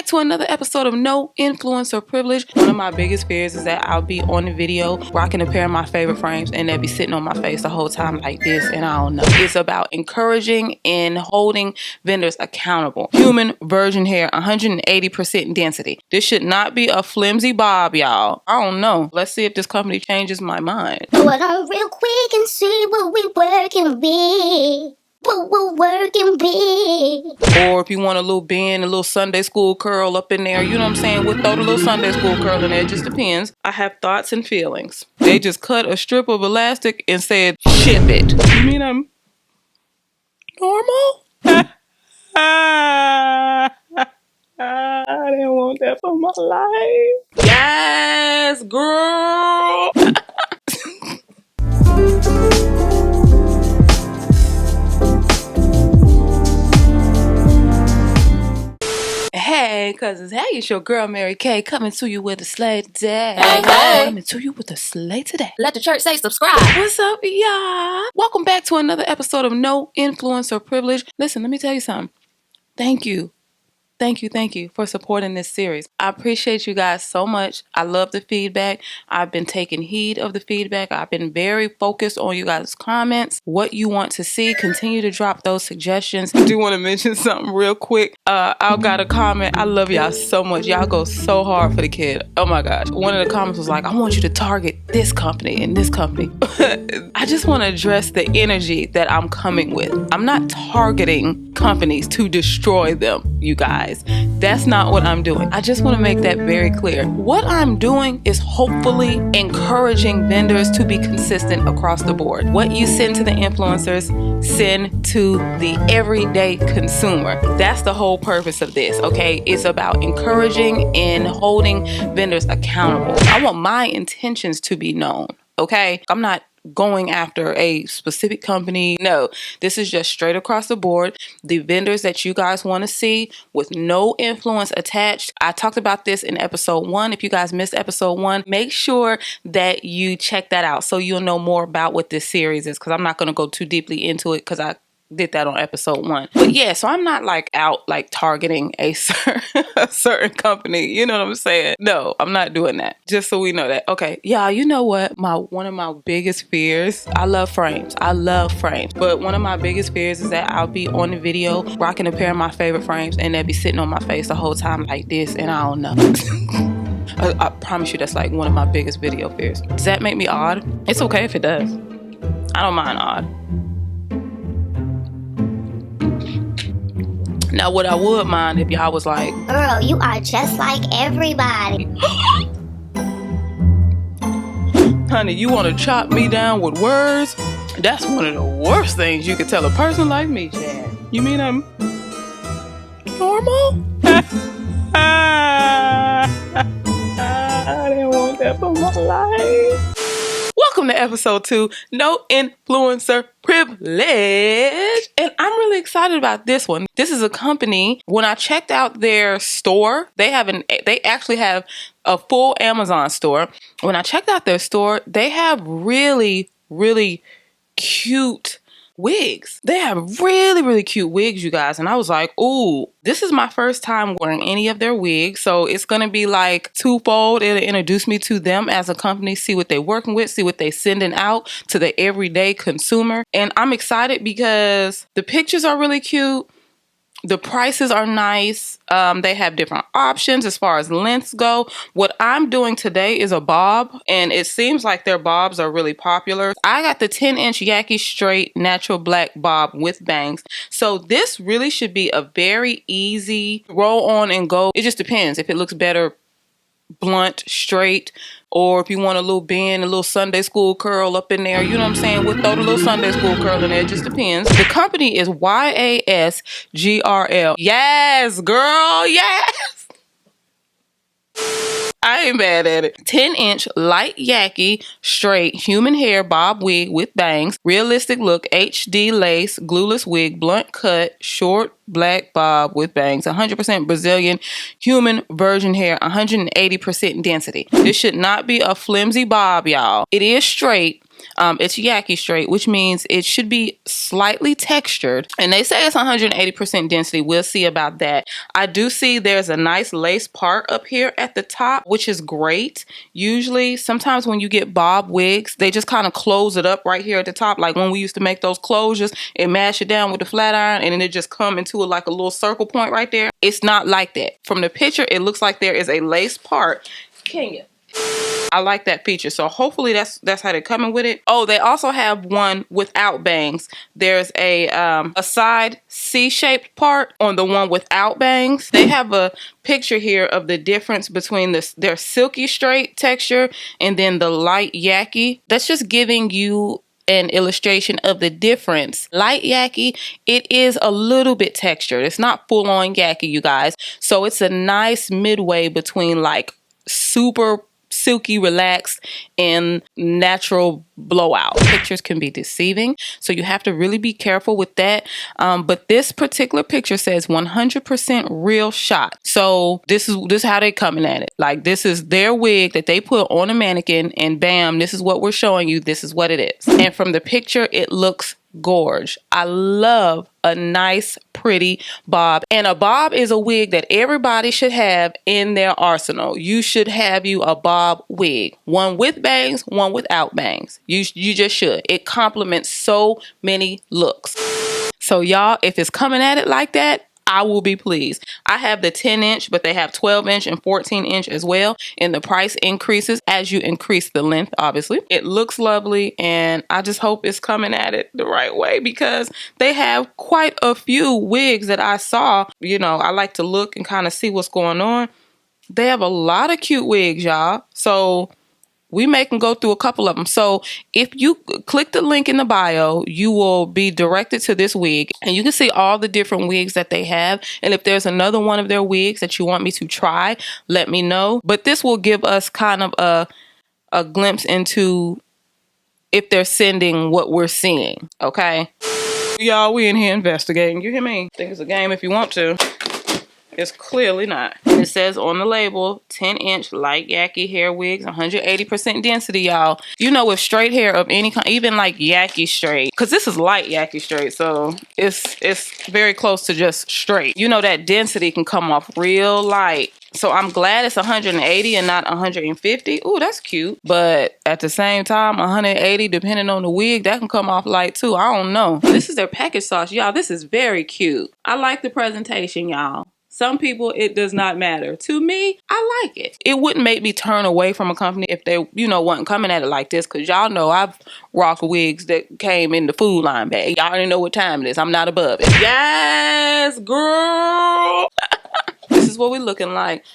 back to another episode of No Influencer Privilege. One of my biggest fears is that I'll be on the video rocking a pair of my favorite frames and they'll be sitting on my face the whole time like this, and I don't know. It's about encouraging and holding vendors accountable. Human virgin hair, 180% density. This should not be a flimsy bob, y'all. I don't know. Let's see if this company changes my mind. Go on real quick and see what we working with. What we're working with. Or if you want a little bend, a little Sunday school curl up in there, you know what I'm saying? We'll throw the little Sunday school curl in there. It just depends. I have thoughts and feelings. They just cut a strip of elastic and said, ship it. You mean I'm normal? I didn't want that for my life. Yes, girl. Hey, cousins. Hey, it's your girl, Mary Kay, coming to you with a slay today. Hey. Coming to you with a slay today. Let the church say subscribe. What's up, y'all? Welcome back to another episode of No Influencer Privilege. Listen, let me tell you something. Thank you for supporting this series. I appreciate you guys so much. I love the feedback. I've been taking heed of the feedback. I've been very focused on you guys' comments, what you want to see. Continue to drop those suggestions. I do want to mention something real quick. I got a comment. I love y'all so much. Y'all go so hard for the kid. Oh my gosh. One of the comments was like, I want you to target this company and this company. I just want to address the energy that I'm coming with. I'm not targeting companies to destroy them, you guys. That's not what I'm doing. I just want to make that very clear. What I'm doing is hopefully encouraging vendors to be consistent across the board. What you send to the influencers, send to the everyday consumer. That's the whole purpose of this, okay? It's about encouraging and holding vendors accountable. I want my intentions to be known, okay? I'm not going after a specific company. No, this is just straight across the board. The vendors that you guys want to see with no influence attached. I talked about this in episode 1. If you guys missed episode 1, make sure that you check that out so you'll know more about what this series is, because I'm not going to go too deeply into it because I did that on episode 1. But yeah, so I'm not like out like targeting a certain company. You know what I'm saying? No, I'm not doing that. Just so we know that. Okay, y'all, you know what? One of my biggest fears, I love frames. But one of my biggest fears is that I'll be on the video rocking a pair of my favorite frames and they'll be sitting on my face the whole time like this, and I don't know. I promise you that's like one of my biggest video fears. Does that make me odd? It's okay if it does. I don't mind odd. Now, what I would mind if y'all was like, Girl, you are just like everybody. honey, you want to chop me down with words? That's one of the worst things you could tell a person like me, Chad. You mean I'm normal? I didn't want that for my life. Welcome to episode 2, No Influencer Privilege. And I'm really excited about this one. This is a company, when I checked out their store, they actually have a full Amazon store. When I checked out their store, they have really, really cute wigs. They have really, really cute wigs, you guys. And I was like, ooh, this is my first time wearing any of their wigs. So it's going to be like twofold. It'll introduce me to them as a company, see what they're working with, see what they're sending out to the everyday consumer. And I'm excited because the pictures are really cute. The prices are nice. They have different options as far as lengths go. What I'm doing today is a bob, and it seems like their bobs are really popular. I got the 10-inch Yaki straight natural black bob with bangs. So this really should be a very easy roll on and go. It just depends if it looks better blunt, straight, or if you want a little bend, a little Sunday school curl up in there, you know what I'm saying? We'll throw the little Sunday school curl in there. It just depends. The company is YASGRL. Yes, girl, yes. I ain't mad at it. 10-inch light Yaki straight human hair bob wig with bangs. Realistic look HD lace glueless wig, blunt cut, short black bob with bangs. 100% Brazilian human virgin hair, 180% density. This should not be a flimsy bob, y'all. It is straight. It's yaki straight, which means it should be slightly textured. And they say it's 180% density. We'll see about that. I do see there's a nice lace part up here at the top, which is great. Usually, sometimes when you get bob wigs, they just kind of close it up right here at the top. Like when we used to make those closures and mash it down with the flat iron, and then it just come into like a little circle point right there. It's not like that. From the picture, it looks like there is a lace part. Can you? I like that feature. So hopefully that's how they're coming with it. Oh, they also have one without bangs. There's a side C-shaped part on the one without bangs. They have a picture here of the difference between their silky straight texture and then the light yaki. That's just giving you an illustration of the difference. Light yaki, it is a little bit textured. It's not full on yaki, you guys. So it's a nice midway between like super silky, relaxed, and natural blowout. Pictures can be deceiving, so you have to really be careful with that. But this particular picture says 100% real shot. So this is how they coming at it. Like this is their wig that they put on a mannequin, and bam, this is what we're showing you. This is what it is. And from the picture, it looks gorge. I love a nice, pretty bob. And a bob is a wig that everybody should have in their arsenal. You should have you a bob wig. One with bangs, one without bangs. You just should. It complements so many looks. So y'all, if it's coming at it like that, I will be pleased. I have the 10-inch, but they have 12-inch and 14-inch as well. And the price increases as you increase the length, obviously. It looks lovely, and I just hope it's coming at it the right way because they have quite a few wigs that I saw. You know, I like to look and kind of see what's going on. They have a lot of cute wigs, y'all. So we may can go through a couple of them. So if you click the link in the bio, you will be directed to this wig and you can see all the different wigs that they have. And if there's another one of their wigs that you want me to try, let me know. But this will give us kind of a glimpse into if they're sending what we're seeing. Okay. Y'all, we in here investigating. You hear me? Think it's a game if you want to. It's clearly not. It says on the label, 10-inch light yaki hair wigs, 180% density, y'all. You know, with straight hair of any kind, even like yaki straight, because this is light yaki straight, so it's very close to just straight. You know, that density can come off real light. So I'm glad it's 180 and not 150. Ooh, that's cute. But at the same time, 180, depending on the wig, that can come off light too. I don't know. This is their package sauce, y'all. This is very cute. I like the presentation, y'all. Some people, it does not matter. To me, I like it. It wouldn't make me turn away from a company if they, you know, wasn't coming at it like this. Because y'all know I've rocked wigs that came in the Food Line bag. Y'all already know what time it is. I'm not above it. Yes, girl. This is what we're looking like.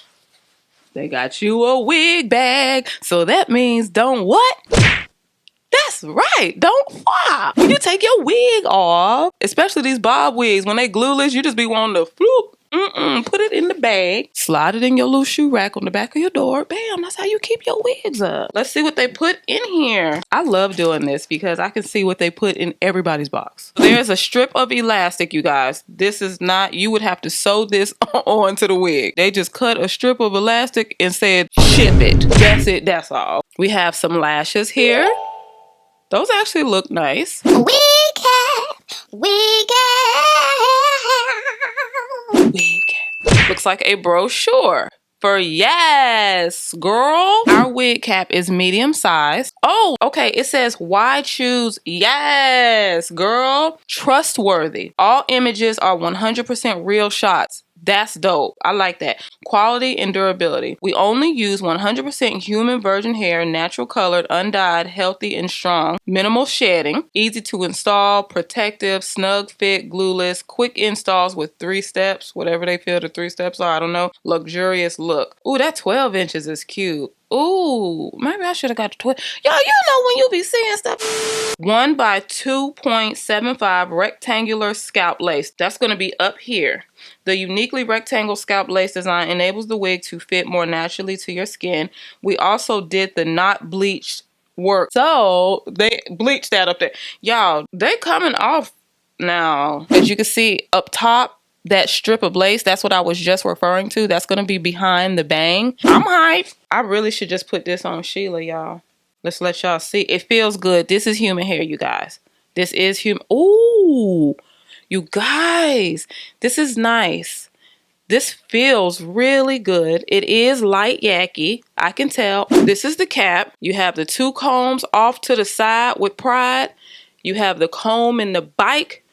They got you a wig bag. So that means don't what? That's right. Don't flop. When you take your wig off, especially these bob wigs, when they glueless, you just be wanting to floop. Put it in the bag. Slide it in your little shoe rack on the back of your door. Bam, that's how you keep your wigs up. Let's see what they put in here. I love doing this because I can see what they put in everybody's box. There's a strip of elastic, you guys. This is not, you would have to sew this onto the wig. They just cut a strip of elastic and said, ship it. That's it, that's all. We have some lashes here. Those actually look nice. We can. Looks like a brochure for yes, girl. Our wig cap is medium size. Oh, okay. It says why choose yes, girl. Trustworthy. All images are 100% real shots. That's dope. I like that. Quality and durability. We only use 100% human virgin hair, natural colored, undyed, healthy, and strong. Minimal shedding. Easy to install, protective, snug fit, glueless, quick installs with 3 steps, whatever they feel the 3 steps are. I don't know. Luxurious look. Ooh, that 12 inches is cute. Ooh, maybe I should have got the 12. Y'all, you know when you be seeing stuff. 1 by 2.75 rectangular scalp lace. That's going to be up here. The uniquely rectangle scalp lace design enables the wig to fit more naturally to your skin. We also did the not bleached work. So they bleached that up there. Y'all, they coming off now. As you can see up top, that strip of lace, that's what I was just referring to. That's going to be behind the bang. I'm hyped. I really should just put this on Sheila, y'all. Let's let y'all see. It feels good. This is human hair, you guys. This is human. Ooh, you guys, this is nice. This feels really good. It is light yaki. I can tell. This is the cap. You have the 2 combs off to the side with pride. You have the comb in the bike.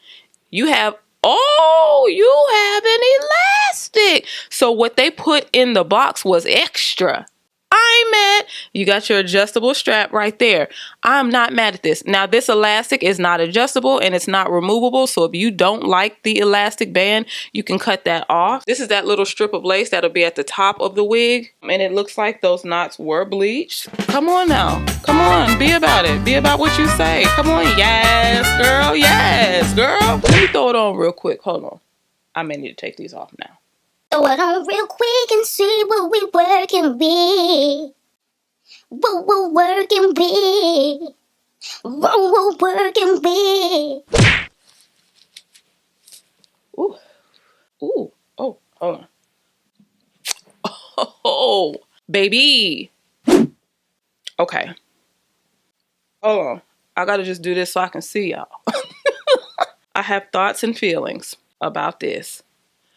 You have, oh, you have an elastic. So what they put in the box was extra. I'm mad. You got your adjustable strap right there. I'm not mad at this. Now, this elastic is not adjustable and it's not removable. So if you don't like the elastic band, you can cut that off. This is that little strip of lace that'll be at the top of the wig. And it looks like those knots were bleached. Come on now. Come on. Be about it. Be about what you say. Come on. Yes, girl. Yes, girl. Let me throw it on real quick. Hold on. I may need to take these off now. Throw it on real quick and see what we working with. What we're working with. What we're working with. Ooh. Ooh. Oh, hold on. Oh, baby. Okay. Hold on. I gotta just do this so I can see y'all. I have thoughts and feelings about this.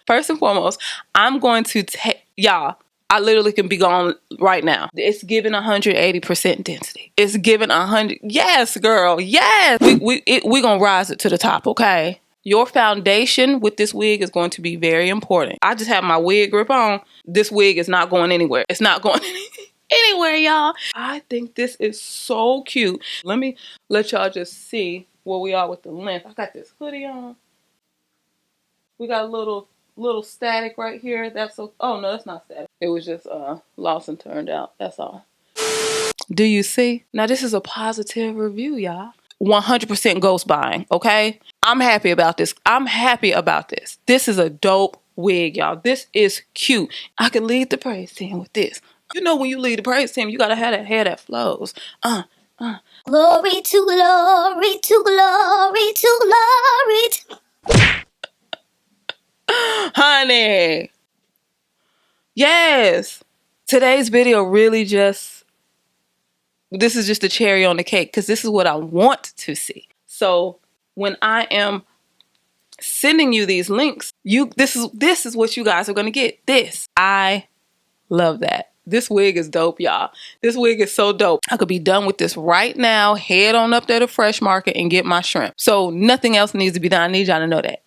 First and foremost, I'm going to take y'all. I literally can be gone right now. It's giving 180% density. It's giving 100. Yes, girl. Yes. We gonna rise it to the top. Okay. Your foundation with this wig is going to be very important. I just have my wig grip on. This wig is not going anywhere. It's not going anywhere, y'all. I think this is so cute. Let me let y'all just see where we are with the length. I got this hoodie on. We got a little static right here. That's so. Oh no, that's not static. It was just lost and turned out. That's all. Do you see? Now this is a positive review, y'all. 100% ghost buying. Okay, I'm happy about this. I'm happy about this. This is a dope wig, y'all. This is cute. I can lead the praise team with this. You know, when you lead the praise team, you gotta have that hair that flows. Glory to glory to glory to glory to... Honey. Yes. Today's video really just, this is just a cherry on the cake because this is what I want to see. So when I am sending you these links, this is what you guys are going to get. This. I love that. This wig is dope, y'all. This wig is so dope. I could be done with this right now, head on up there to Fresh Market and get my shrimp. So nothing else needs to be done. I need y'all to know that.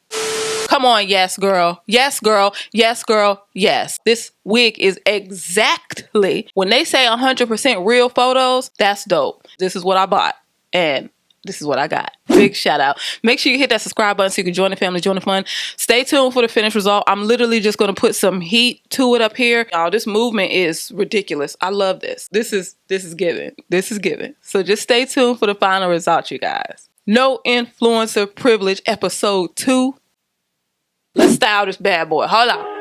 Come on, yes, girl. Yes, girl. Yes, girl. Yes. This wig is exactly, when they say 100% real photos, that's dope. This is what I bought. And this is what I got. Big shout out. Make sure you hit that subscribe button so you can join the family, join the fun. Stay tuned for the finished result. I'm literally just going to put some heat to it up here. Y'all, this movement is ridiculous. I love this. This is giving. This is giving. So just stay tuned for the final result, you guys. No Influencer Privilege episode 2. Let's style this bad boy. Hold on.